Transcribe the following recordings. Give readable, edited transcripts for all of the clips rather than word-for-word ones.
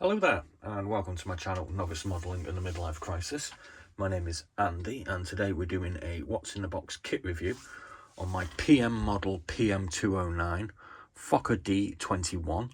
Hello there, and welcome to my channel, Novice Modelling and the Midlife Crisis. My name is Andy, and today we're doing a What's in the Box kit review on my PM model PM209 Fokker D-Xxi,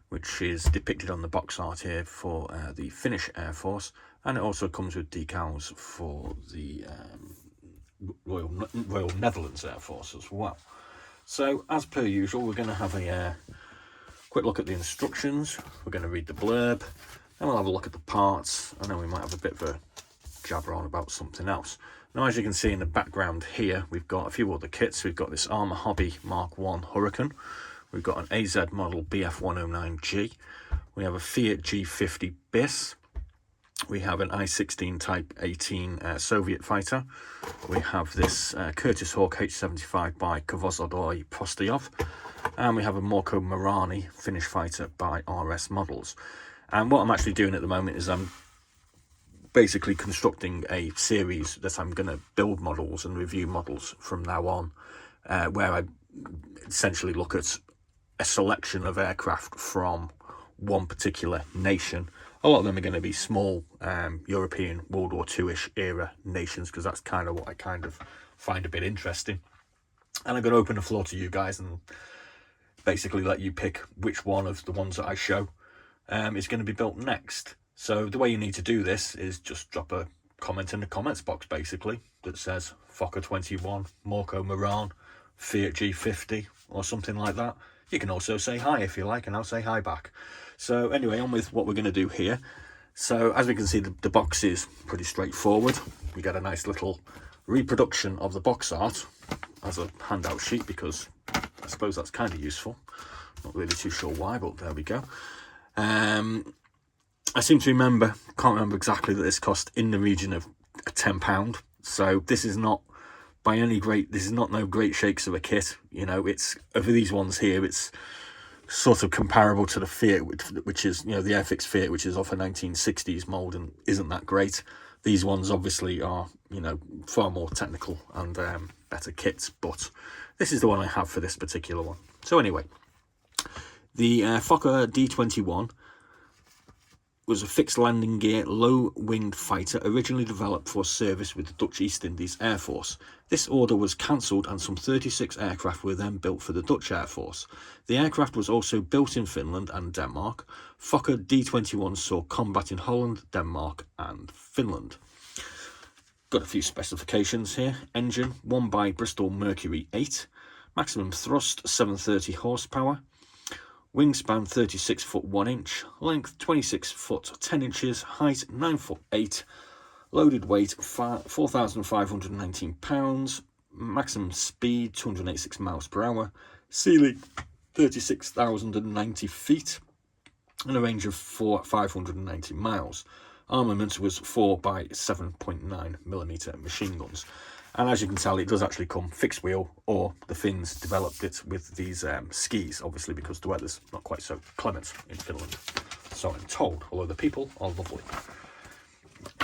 which is depicted on the box art here for the Finnish Airforce, and it also comes with decals for the Royal Netherlands Air Force as well. So, as per usual, we're going to have a quick look at the instructions, we're going to read the blurb, then we'll have a look at the parts, and then we might have a bit of a jabber on about something else. Now, as you can see in the background here, we've got a few other kits. We've got this Armour Hobby Mark 1 Hurricane, we've got an AZ model BF109G, we have a Fiat G50 BIS, we have an I-16 Type 18 Soviet fighter, we have this Curtiss Hawk H-75 by Kovozlodoy Prostayov, and we have a Morko Marani Finnish fighter by RS Models. And what I'm actually doing at the moment is I'm basically constructing a series that I'm going to build models and review models from now on, where I essentially look at a selection of aircraft from one particular nation. A lot of them are going to be small European World War II-ish era nations, because that's kind of what I kind of find a bit interesting. And I'm going to open the floor to you guys and basically let you pick which one of the ones that I show is going to be built next. So the way you need to do this is just drop a comment in the comments box, basically, that says Fokker 21, Morko Maran, Fiat G50 or something like that. You can also say hi if you like, and I'll say hi back. So anyway, on with what we're going to do here. So as we can see, the box is pretty straightforward. We get a nice little reproduction of the box art as a handout sheet, because I suppose that's kind of useful. Not really too sure why, but there we go. I seem to remember, can't remember exactly, that this cost in the region of £10. So this is not by any great, this is not no great shakes of a kit. You know, it's, over these ones here, it's sort of comparable to the Fiat, which is, you know, the Airfix Fiat, which is off a 1960s mould and isn't that great. These ones obviously are, you know, far more technical and better kits, but this is the one I have for this particular one. So anyway, the Fokker D-Xxi was a fixed landing gear, low-winged fighter originally developed for service with the Dutch East Indies Air Force. This order was cancelled, and some 36 aircraft were then built for the Dutch Air Force. The aircraft was also built in Finland and Denmark. Fokker D-Xxi saw combat in Holland, Denmark and Finland. Got a few specifications here. Engine 1 by Bristol Mercury 8. Maximum thrust 730 horsepower. Wingspan 36 foot 1 inch. Length 26 foot 10 inches. Height 9 foot 8. Loaded weight 4,519 pounds. Maximum speed 286 miles per hour. Ceiling 36,090 feet. And a range of 590 miles. Armament was 4 by 7.9mm machine guns. And as you can tell, it does actually come fixed wheel, or the Finns developed it with these skis, obviously, because the weather's not quite so clement in Finland. So I'm told, although the people are lovely.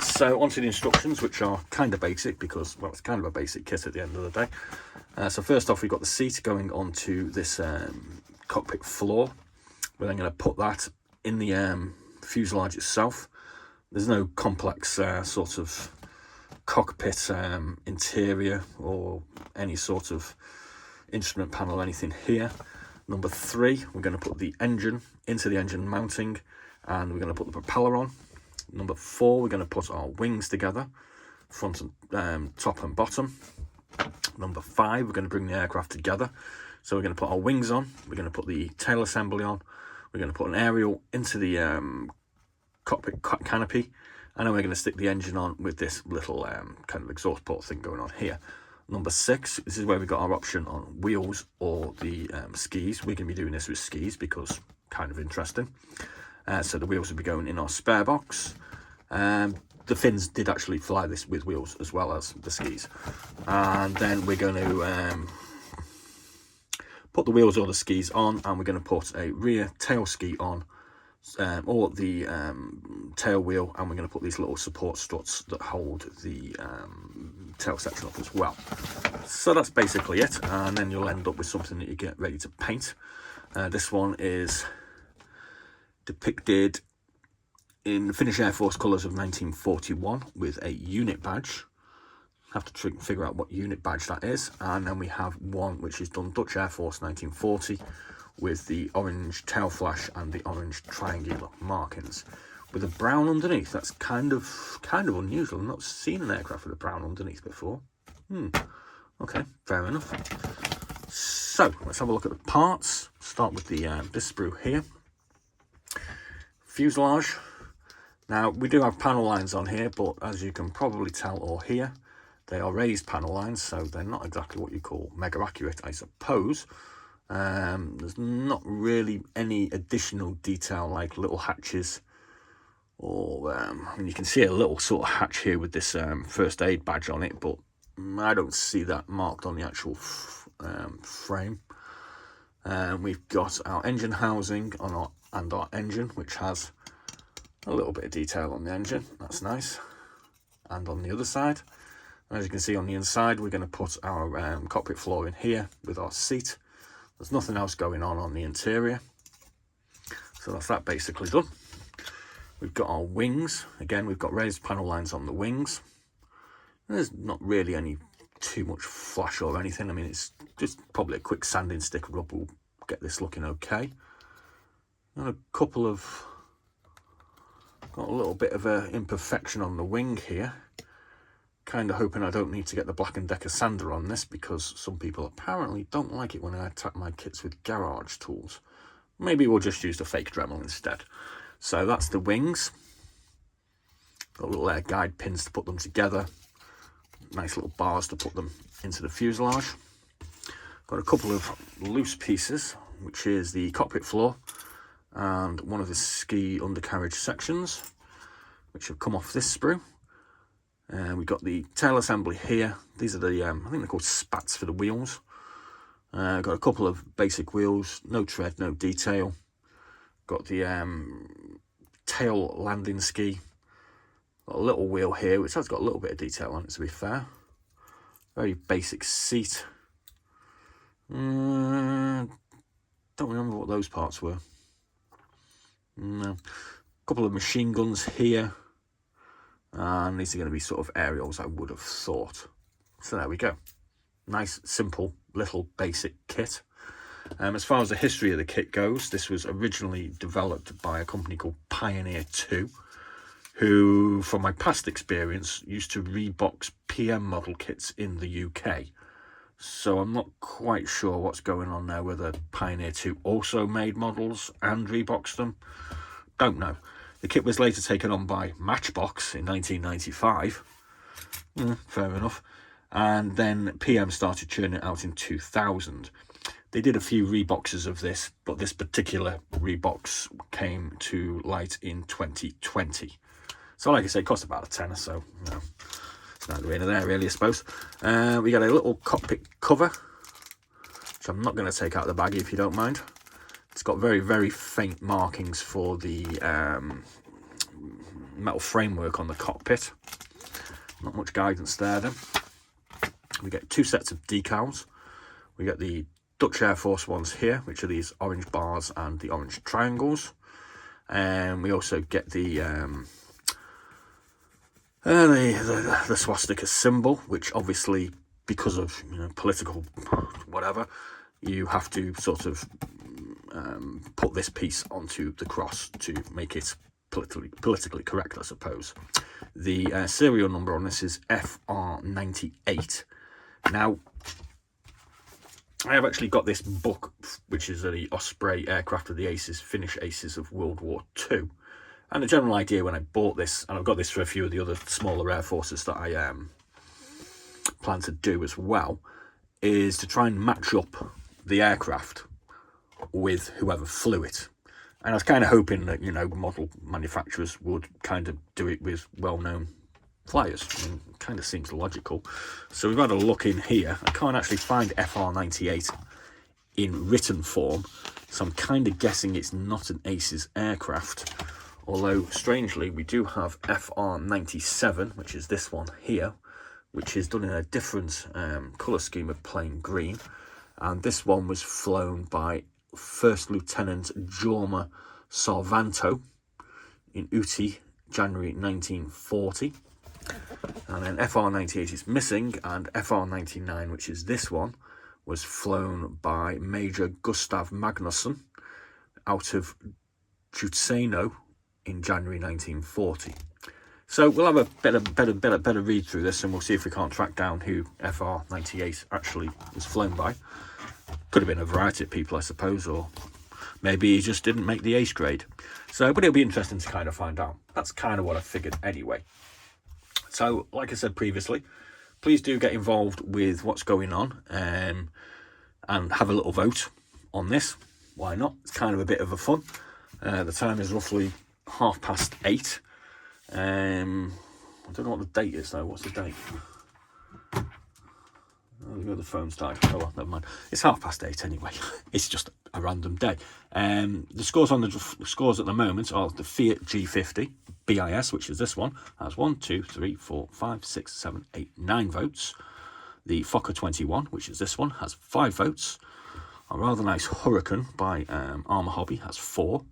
So onto the instructions, which are kind of basic, because, well, it's kind of a basic kit at the end of the day. So first off, we've got the seat going onto this cockpit floor. We're then going to put that in the fuselage itself. There's no complex sort of cockpit interior or any sort of instrument panel or anything here. Number 3, we're going to put the engine into the engine mounting, and we're going to put the propeller on. Number 4, we're going to put our wings together, front and top and bottom. Number 5, we're going to bring the aircraft together. So we're going to put our wings on, we're going to put the tail assembly on, we're going to put an aerial into the cockpit canopy, and then we're going to stick the engine on with this little kind of exhaust port thing going on here. Number 6, this is where we got our option on wheels or the skis. We're going to be doing this with skis because kind of interesting. So the wheels will be going in our spare box. The Finns did actually fly this with wheels as well as the skis. And then we're going to put the wheels or the skis on, and we're going to put a rear tail ski on, or the tail wheel, and we're going to put these little support struts that hold the tail section up as well. So that's basically it, and then you'll end up with something that you get ready to paint. This one is depicted in the Finnish Airforce colours of 1941 with a unit badge. Have to figure out what unit badge that is. And then we have one which is done Dutch Airforce 1940 with the orange tail flash and the orange triangular markings with a brown underneath. That's kind of unusual. I've not seen an aircraft with a brown underneath before. Okay, fair enough. So let's have a look at the parts. Start with the this sprue here. Fuselage. Now we do have panel lines on here, but as you can probably tell or hear, they are raised panel lines, so they're not exactly what you call mega accurate, I suppose. There's not really any additional detail like little hatches, or I mean, you can see a little sort of hatch here with this first aid badge on it, but I don't see that marked on the actual frame. We've got our engine housing and our engine, which has a little bit of detail on the engine. That's nice. And on the other side, as you can see on the inside, we're going to put our cockpit floor in here with our seat. There's nothing else going on the interior. So that's that basically done. We've got our wings. Again, we've got raised panel lines on the wings. There's not really any too much flash or anything. I mean, it's just probably a quick sanding stick rub will get this looking okay. And got a little bit of an imperfection on the wing here. Kind of hoping I don't need to get the Black & Decker sander on this, because some people apparently don't like it when I attack my kits with garage tools. Maybe we'll just use the fake Dremel instead. So that's the wings. Got little guide pins to put them together. Nice little bars to put them into the fuselage. Got a couple of loose pieces, which is the cockpit floor and one of the ski undercarriage sections, which have come off this sprue. We've got the tail assembly here. These are the, I think they're called spats for the wheels. Got a couple of basic wheels, no tread, no detail. Got the tail landing ski. Got a little wheel here, which has got a little bit of detail on it, to be fair. Very basic seat. Don't remember what those parts were. No. A couple of machine guns here. And these are going to be sort of aerials, I would have thought. So there we go. Nice, simple, little basic kit. As far as the history of the kit goes, this was originally developed by a company called Pioneer 2, who, from my past experience, used to rebox PM model kits in the UK. So I'm not quite sure what's going on there, whether Pioneer 2 also made models and reboxed them. Don't know. The kit was later taken on by Matchbox in 1995. Fair enough. And then PM started churning it out in 2000. They did a few reboxes of this, but this particular rebox came to light in 2020. So like I say, it cost about a tenner, so you know, it's neither here nor there really, I suppose. We got a little cockpit cover, which I'm not going to take out of the baggie if you don't mind. It's got very, very faint markings for the metal framework on the cockpit. Not much guidance there then. We get two sets of decals. We get the Dutch Airforce ones here, which are these orange bars and the orange triangles. And we also get the swastika symbol, which obviously, because of political whatever, you have to sort of put this piece onto the cross to make it politically correct, I suppose. The serial number on this is FR98. Now, I have actually got this book, which is the Osprey Aircraft of the Aces, Finnish Aces of World War II. And the general idea when I bought this, and I've got this for a few of the other smaller Air Forces that I plan to do as well, is to try and match up the aircraft with whoever flew it. And I was kind of hoping that, model manufacturers would kind of do it with well-known flyers. I mean, it kind of seems logical. So we've had a look in here. I can't actually find FR98 in written form, so I'm kind of guessing it's not an Aces aircraft. Although, strangely, we do have FR97, which is this one here, which is done in a different colour scheme of plain green. And this one was flown by First Lieutenant Jorma Sarvanto in Uti, January 1940. And then FR98 is missing, and FR99, which is this one, was flown by Major Gustav Magnusson out of Jutseno in January 1940. So we'll have a better read through this, and we'll see if we can't track down who FR98 actually was flown by. Could have been a variety of people, I suppose, or maybe he just didn't make the ace grade. So, but it'll be interesting to kind of find out. That's kind of what I figured anyway. So, like I said previously, please do get involved with what's going on, and have a little vote on this. Why not? It's kind of a bit of a fun. The time is roughly 8:30. I don't know what the date is though. What's the date? Oh, the phone's died. Oh well, never mind. It's 8:30 anyway. It's just a random day. The scores at the moment are the Fiat G50 BIS, which is this one, has 1, 2, 3, 4, 5, 6, 7, 8, 9 votes. The Fokker 21, which is this one, has 5 votes. A rather nice Hurricane by Armour Hobby has 4.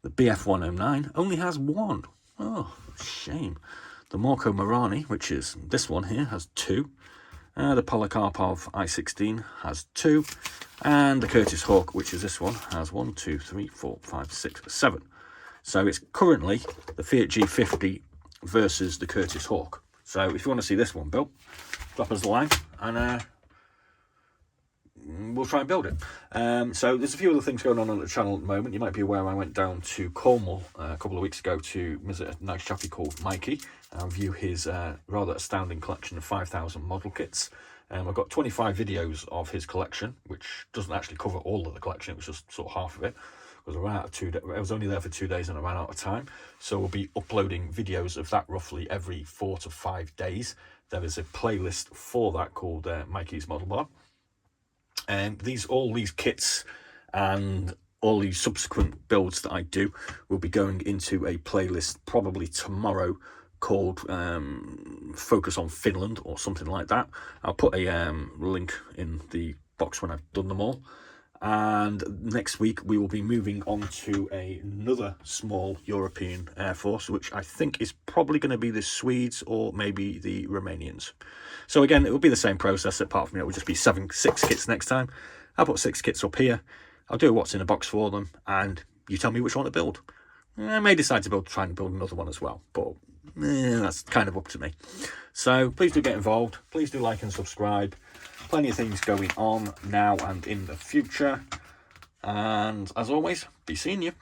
The BF 109 only has 1. Oh, shame. The Morco Marani, which is this one here, has 2. The Polikarpov I-16 has 2. And the Curtis Hawk, which is this one, has 1, 2, 3, 4, 5, 6, 7. So it's currently the Fiat G50 versus the Curtis Hawk. So if you want to see this one built, drop us a line and we'll try and build it. So there's a few other things going on the channel at the moment. You might be aware I went down to Cornwall a couple of weeks ago to visit a nice chappie called Mikey and view his rather astounding collection of 5,000 model kits. I've got 25 videos of his collection, which doesn't actually cover all of the collection. It was just sort of half of it. Because I ran out of 2 days. I was only there for 2 days and I ran out of time. So we'll be uploading videos of that roughly every 4 to 5 days. There is a playlist for that called Mikey's Model Bar. And all these kits and all these subsequent builds that I do will be going into a playlist probably tomorrow called Focus on Finland or something like that. I'll put a link in the box when I've done them all. And next week we will be moving on to another small European Air Force, which I think is probably going to be the Swedes or maybe the Romanians. So again, it will be the same process, apart from it will just be 6 kits next time. I'll put 6 kits up here. I'll do what's in a box for them, and you tell me which one to build. I may decide to try and build another one as well, but that's kind of up to me. So please do get involved. Please do like and subscribe. Plenty of things going on now and in the future. And as always, be seeing you.